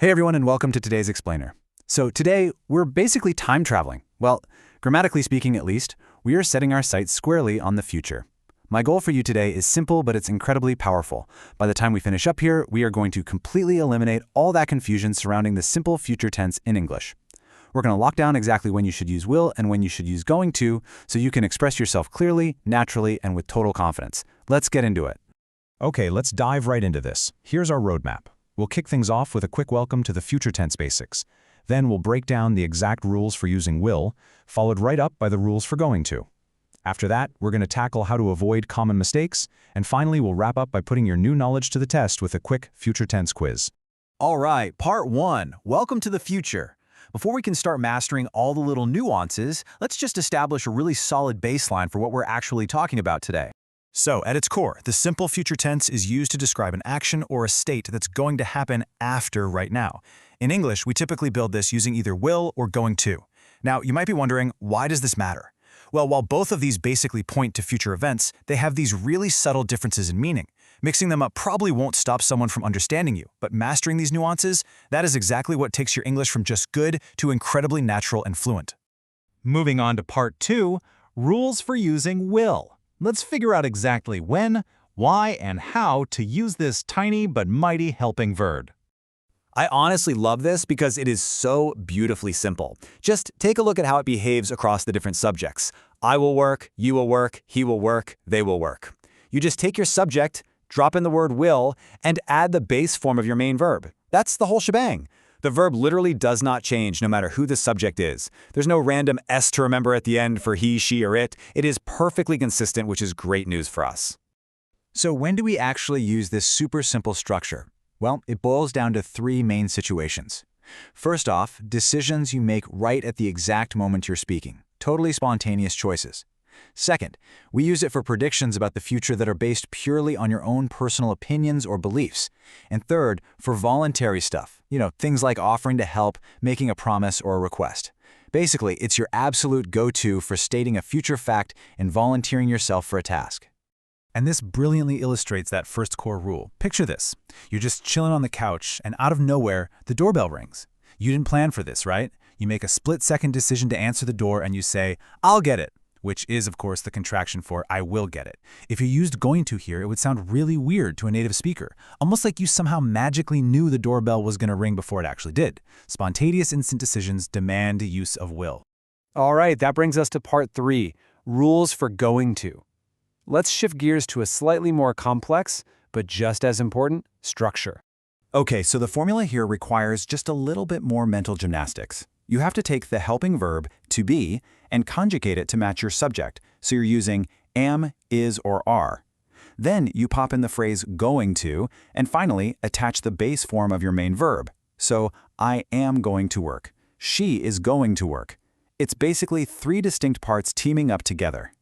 Hey everyone, and welcome to today's explainer. So today, we're basically time traveling. Well, grammatically speaking at least, we are setting our sights squarely on the future. My goal for you today is simple, but it's incredibly powerful. By the time we finish up here, we are going to completely eliminate all that confusion surrounding the simple future tense in English. We're going to lock down exactly when you should use will and when you should use going to, so you can express yourself clearly, naturally, and with total confidence. Let's get into it. Okay, let's dive right into this. Here's our roadmap. We'll kick things off with a quick welcome to the future tense basics. Then we'll break down the exact rules for using will, followed right up by the rules for going to. After that, we're going to tackle how to avoid common mistakes, and finally we'll wrap up by putting your new knowledge to the test with a quick future tense quiz. All right, part one, welcome to the future. Before we can start mastering all the little nuances, let's just establish a really solid baseline for what we're actually talking about today. So, at its core, the simple future tense is used to describe an action or a state that's going to happen after right now. In English, we typically build this using either will or going to. Now, you might be wondering, why does this matter? Well, while both of these basically point to future events, they have these really subtle differences in meaning. Mixing them up probably won't stop someone from understanding you, but mastering these nuances, that is exactly what takes your English from just good to incredibly natural and fluent. Moving on to part two, rules for using will. Let's figure out exactly when, why, and how to use this tiny but mighty helping verb. I honestly love this because it is so beautifully simple. Just take a look at how it behaves across the different subjects. I will work, you will work, he will work, they will work. You just take your subject, drop in the word will, and add the base form of your main verb. That's the whole shebang. The verb literally does not change no matter who the subject is. There's no random S to remember at the end for he, she, or it. It is perfectly consistent, which is great news for us. So when do we actually use this super simple structure? Well, it boils down to three main situations. First off, decisions you make right at the exact moment you're speaking. Totally spontaneous choices. Second, we use it for predictions about the future that are based purely on your own personal opinions or beliefs. And third, for voluntary stuff. Things like offering to help, making a promise, or a request. Basically, it's your absolute go-to for stating a future fact and volunteering yourself for a task. And this brilliantly illustrates that first core rule. Picture this. You're just chilling on the couch, and out of nowhere, the doorbell rings. You didn't plan for this, right? You make a split-second decision to answer the door, and you say, "I'll get it," which is, of course, the contraction for "I will get it." If you used going to here, it would sound really weird to a native speaker, almost like you somehow magically knew the doorbell was going to ring before it actually did. Spontaneous instant decisions demand use of will. All right, that brings us to part three, rules for going to. Let's shift gears to a slightly more complex, but just as important, structure. Okay, so the formula here requires just a little bit more mental gymnastics. You have to take the helping verb, to be, and conjugate it to match your subject, so you're using am, is, or are. Then you pop in the phrase going to, and finally attach the base form of your main verb. So, I am going to work. She is going to work. It's basically three distinct parts teaming up together.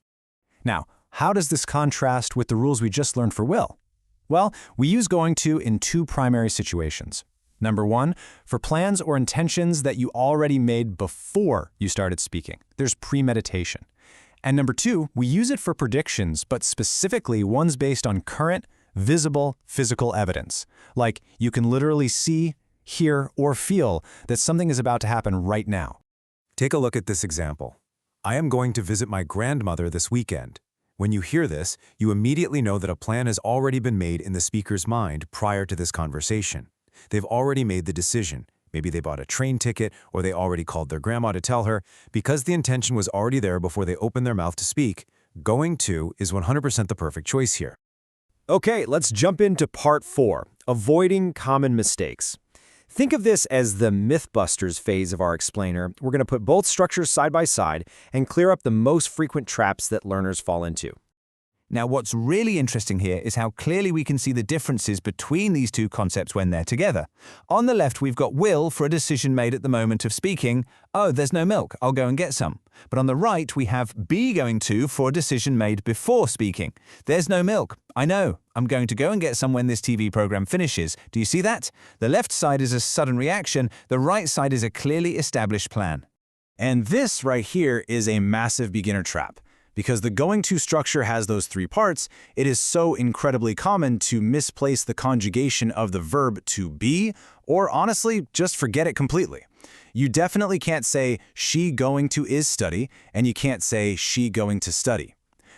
Now, how does this contrast with the rules we just learned for will? Well, we use going to in two primary situations. Number one, for plans or intentions that you already made before you started speaking. There's premeditation. And number two, we use it for predictions, but specifically ones based on current, visible, physical evidence. Like you can literally see, hear, or feel that something is about to happen right now. Take a look at this example. I am going to visit my grandmother this weekend. When you hear this, you immediately know that a plan has already been made in the speaker's mind prior to this conversation. They've already made the decision. Maybe they bought a train ticket or they already called their grandma to tell her. Because the intention was already there before they opened their mouth to speak, going to is 100% the perfect choice here. Okay, let's jump into part four, avoiding common mistakes. Think of this as the Mythbusters phase of our explainer. We're going to put both structures side by side and clear up the most frequent traps that learners fall into. Now, what's really interesting here is how clearly we can see the differences between these two concepts when they're together. On the left, we've got will for a decision made at the moment of speaking. Oh, there's no milk, I'll go and get some. But on the right, we have be going to for a decision made before speaking. There's no milk. I know, I'm going to go and get some when this TV program finishes. Do you see that? The left side is a sudden reaction, the right side is a clearly established plan. And this right here is a massive beginner trap. Because the going to structure has those three parts, it is so incredibly common to misplace the conjugation of the verb to be, or honestly, just forget it completely. You definitely can't say she going to is study, and you can't say she going to study.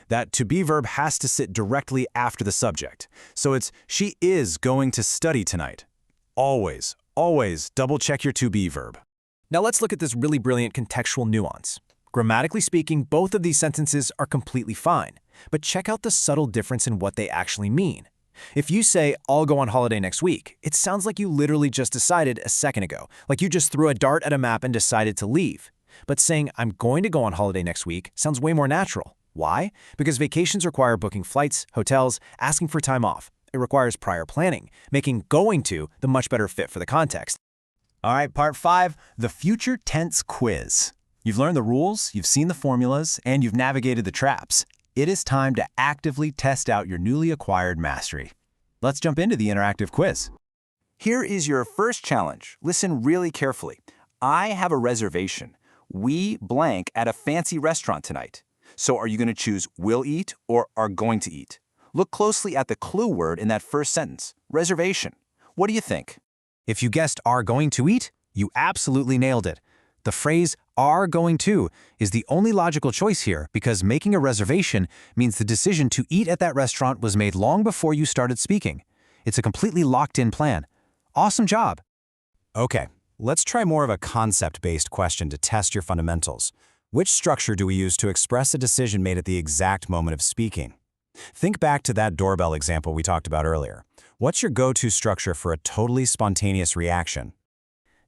That to be verb has to sit directly after the subject. So it's she is going to study tonight. Always, always double check your to be verb. Now let's look at this really brilliant contextual nuance. Grammatically speaking, both of these sentences are completely fine, but check out the subtle difference in what they actually mean. If you say, I'll go on holiday next week, it sounds like you literally just decided a second ago, like you just threw a dart at a map and decided to leave. But saying, I'm going to go on holiday next week sounds way more natural. Why? Because vacations require booking flights, hotels, asking for time off. It requires prior planning, making going to the much better fit for the context. All right, part 5, the future tense quiz. You've learned the rules, you've seen the formulas, and you've navigated the traps. It is time to actively test out your newly acquired mastery. Let's jump into the interactive quiz. Here is your first challenge. Listen really carefully. I have a reservation. We blank at a fancy restaurant tonight. So are you going to choose will eat or are going to eat? Look closely at the clue word in that first sentence, reservation. What do you think? If you guessed are going to eat, you absolutely nailed it. The phrase are going to is the only logical choice here because making a reservation means the decision to eat at that restaurant was made long before you started speaking. It's a completely locked-in plan. Awesome job. Okay, let's try more of a concept-based question to test your fundamentals. Which structure do we use to express a decision made at the exact moment of speaking? Think back to that doorbell example we talked about earlier. What's your go-to structure for a totally spontaneous reaction?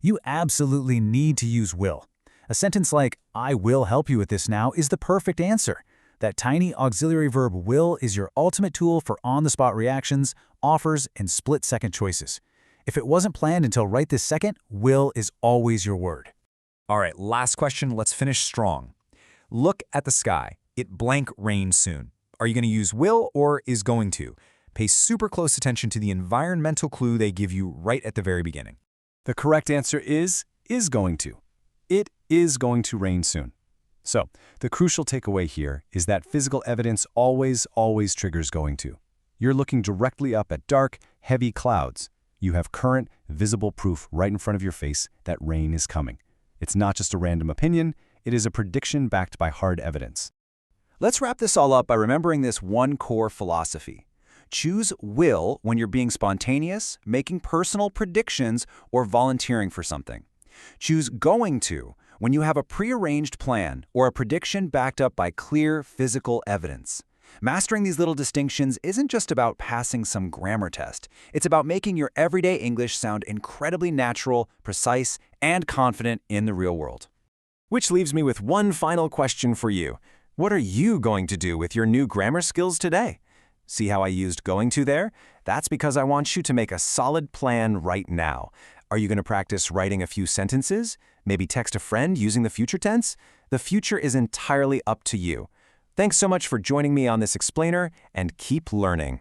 You absolutely need to use will. A sentence like, I will help you with this now is the perfect answer. That tiny auxiliary verb will is your ultimate tool for on-the-spot reactions, offers, and split-second choices. If it wasn't planned until right this second, will is always your word. All right, last question. Let's finish strong. Look at the sky. It blank rains soon. Are you going to use will or is going to? Pay super close attention to the environmental clue they give you right at the very beginning. The correct answer is going to. It is going to rain soon. So, the crucial takeaway here is that physical evidence always triggers going to. You're looking directly up at dark, heavy clouds. You have current, visible proof right in front of your face that rain is coming. It's not just a random opinion, it is a prediction backed by hard evidence. Let's wrap this all up by remembering this one core philosophy. Choose will when you're being spontaneous, making personal predictions, or volunteering for something. Choose going to when you have a prearranged plan or a prediction backed up by clear physical evidence. Mastering these little distinctions isn't just about passing some grammar test. It's about making your everyday English sound incredibly natural, precise, and confident in the real world. Which leaves me with one final question for you. What are you going to do with your new grammar skills today? See how I used going to there? That's because I want you to make a solid plan right now. Are you going to practice writing a few sentences? Maybe text a friend using the future tense? The future is entirely up to you. Thanks so much for joining me on this explainer, and keep learning.